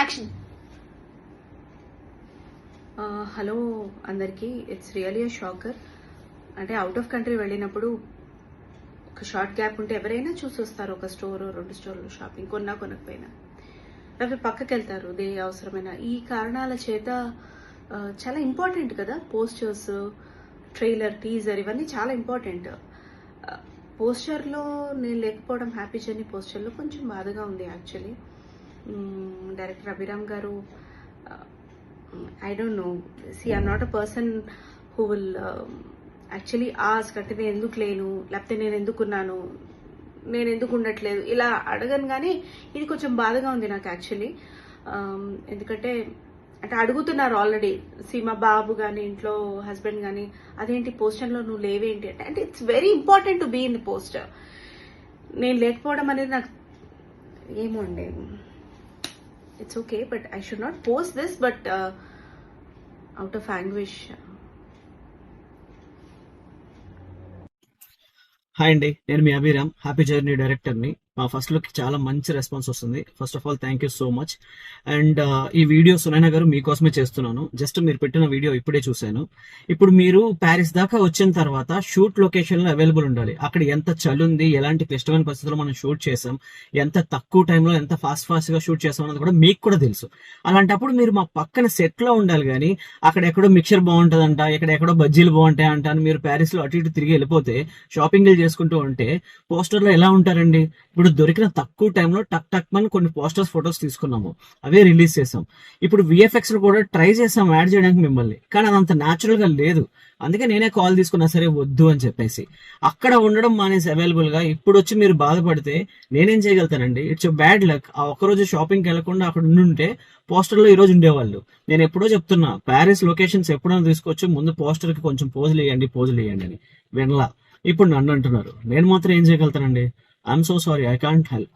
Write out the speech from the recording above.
Action. Hello అందరికీ, it's really a shocker. అంటే out of country వెళ్ళినప్పుడు ఒక షార్ట్ గ్యాప్ ఉంటే ఎవరైనా చూసి వస్తారు, ఒక స్టోర్ 2 స్టోర్లు షాపింగ్ కొన్నా కొనకపోయినా, లేకపోతే పక్కకి వెళ్తారు దే అవసరమైన. ఈ కారణాల చేత చాలా ఇంపార్టెంట్ కదా పోస్టర్స్, ట్రైలర్, టీజర్, ఇవన్నీ చాలా ఇంపార్టెంట్. పోస్టర్లో నేను లేకపోవడం, హ్యాపీ జర్నీ పోస్టర్లో కొంచెం బాధగా ఉంది యాక్చువల్లీ. డైరెక్టర్ అభిరామ్ గారు, I don't know, I'm not a person who will actually ask అంటే నేను ఎందుకు లేను, లేకపోతే నేను ఎందుకున్నాను, నేను ఎందుకు ఉండట్లేదు, ఇలా అడగను. కానీ ఇది కొంచెం బాధగా ఉంది నాకు యాక్చువల్లీ. ఎందుకంటే అంటే అడుగుతున్నారు ఆల్రెడీ, సీమా బాబు కానీ ఇంట్లో హస్బెండ్ కానీ, అదేంటి పోస్టర్లో నువ్వు లేవేంటి అంటే it's very important to be in the poster. నేను లేకపోవడం అనేది నాకు ఏమో అండి, it's okay, but I should not post this, but out of anguish. Hi అండి, నేను మీ అభిరామ్, హ్యాపీ జర్నీ డైరెక్టర్ని. మా ఫస్ట్ లుక్ చాలా మంచి రెస్పాన్స్ వస్తుంది. First of all thank you so much. And ఈ వీడియో సునైనా గారు మీకోసమే చేస్తున్నాను. జస్ట్ మీరు పెట్టిన వీడియో ఇప్పుడే చూశాను. ఇప్పుడు మీరు ప్యారిస్ దాకా వచ్చిన తర్వాత షూట్ లొకేషన్లో అవైలబుల్ ఉండాలి. అక్కడ ఎంత చలి ఉంది, ఎలాంటి క్లిష్టమైన పరిస్థితుల్లో మనం షూట్ చేసాం, ఎంత తక్కువ టైంలో ఎంత ఫాస్ట్గా షూట్ చేసాం అన్నది కూడా మీకు కూడా తెలుసు. అలాంటప్పుడు మీరు మా పక్కన సెట్లో ఉండాలి. కానీ అక్కడ ఎక్కడో మిక్చర్ బాగుంటుందంట, ఎక్కడెక్కడో బజ్జీలు బాగుంటాయంట అని మీరు ప్యారిస్లో అటు ఇటు తిరిగి వెళ్ళిపోతే, షాపింగ్లు చేసుకుంటూ ఉంటే పోస్టర్లో ఎలా ఉంటారండి? ఇప్పుడు దొరికిన తక్కువ టైంలో టక్ టక్ మని కొన్ని పోస్టర్స్, ఫొటోస్ తీసుకున్నాము, అవే రిలీజ్ చేసాం. ఇప్పుడు విఎఫ్ఎక్స్ కూడా ట్రై చేసాం యాడ్ చేయడానికి మిమ్మల్ని, కానీ అదంత న్యాచురల్ గా లేదు. అందుకే నేనే కాల్ తీసుకున్నా, సరే వద్దు అని చెప్పేసి. అక్కడ ఉండడం మానేసి అవైలబుల్ గా ఇప్పుడు వచ్చి మీరు బాధపడితే నేనేం చేయగలుగుతానండి? It's bad luck. ఆ ఒక్కరోజు షాపింగ్కి వెళ్లకుండా అక్కడ ఉండుంటే పోస్టర్లో ఈ రోజు ఉండేవాళ్ళు. నేను ఎప్పుడో చెప్తున్నా, ప్యారిస్ లొకేషన్స్ ఎప్పుడైనా తీసుకోవచ్చు, ముందు పోస్టర్ కి కొంచెం పోజులు వేయండి అని. వినలా. ఇప్పుడు నన్ను అంటున్నారు. నేను మాత్రం ఏం చేయగలుగుతానండి? I'm so sorry, I can't help.